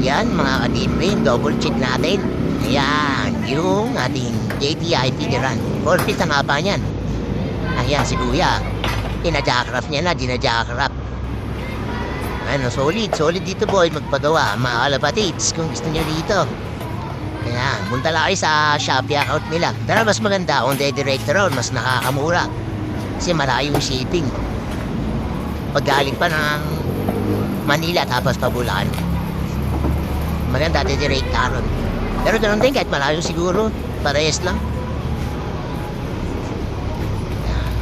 Yan mga ka-team, double check natin. Ayan, yung ating JTI Federal. 4 feet ang haba niyan. Ayan, si Kuya. Ina-jackraft niya na, dina-jackraft. Ano, solid dito boy, magpagawa. Mga kalapatids, kung gusto niyo dito. Ayan, punta lang kayo sa Shopee account nila. Pero mas maganda kung dediretso ron, mas nakakamura. Kasi malayo yung shipping. Paggaling pa ng Manila tapos pa Bulacan. Maganda, dediretso ron. Pero ganun din, kahit malayo siguro, parehas lang.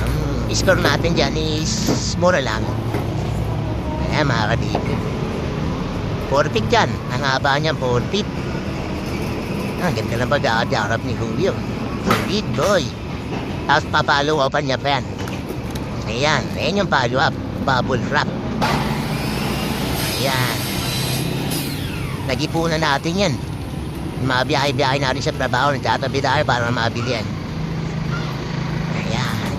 Ang score natin dyan is mura lang. Ayan mga kadibig. 4 feet yan. Ang haba niyan, 4 feet. Ang ganda ng pag-aarap ni Julio. Solid boy. Tapos papalo up niya pa yan. Ayan yung follow up. Bubble wrap. Ayan. Nag-ipunan natin yan. Mabiyahe-biyahe natin sa trabaho. Nagtatabi tayo para mabili yan. Ayan.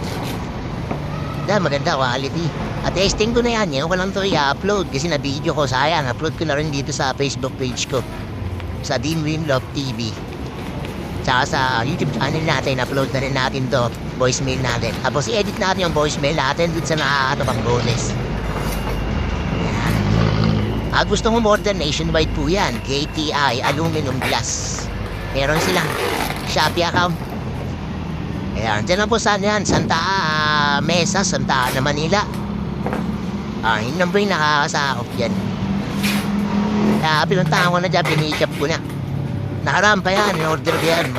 Maganda quality. At testing ko na yan. Ngayon ko lang ito i-upload. Kasi na-video ko. Sayang. Upload ko na rin dito sa Facebook page ko. Sa Dean Winlove TV. Tsaka sa YouTube channel natin. Upload na rin natin to. Voicemail natin. Tapos i-edit natin yung voicemail natin dito sa nakakatapang bonus. Gusto mo order nationwide po yan. KTI Aluminum Glass. Meron silang Shopee account. Ayan, dyan lang po saan yan. Santa Mesa, Santa Ana, Manila. Yun lang po yung nakakasakop dyan. Kaya pinuntahan ko na dyan, pinikap ko na. Nakaraan pa yan, in-order ko yan.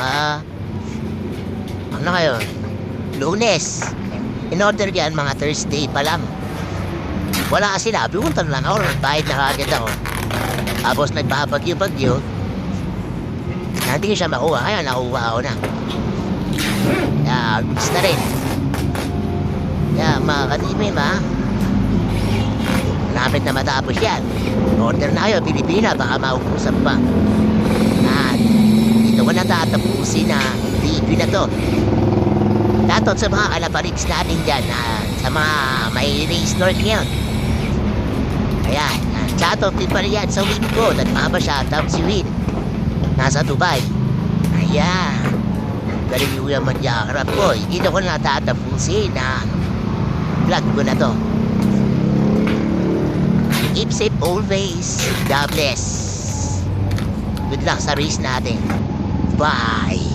Ano kayo? Lunes. In-order ko yan mga Thursday pa lang. Wala kasi na, pinuntan lang ako, nagbayad na kagad ako. Tapos nagbabagyo-bagyo. Hindi ko siya makuha, kaya nakuha ako na. Kaya, goods na rin. Kaya, mga katibay, malapit na matapos yan. Order na kayo, Pilipina, baka mauusap pa. At, ito ko natatapusin na video na to. Tatot sa mga kalaparids natin dyan, sa mga may race north ngayon. Ayan, shoutout din pala yan sa Win ko. Nagpapa-shoutout si Win. Nasa Dubai. Ayan. Galing yung yaman yakarap ko. Dito ko natatapusin na vlog ko na to. Keep safe always. God bless. Good luck sa race natin. Bye.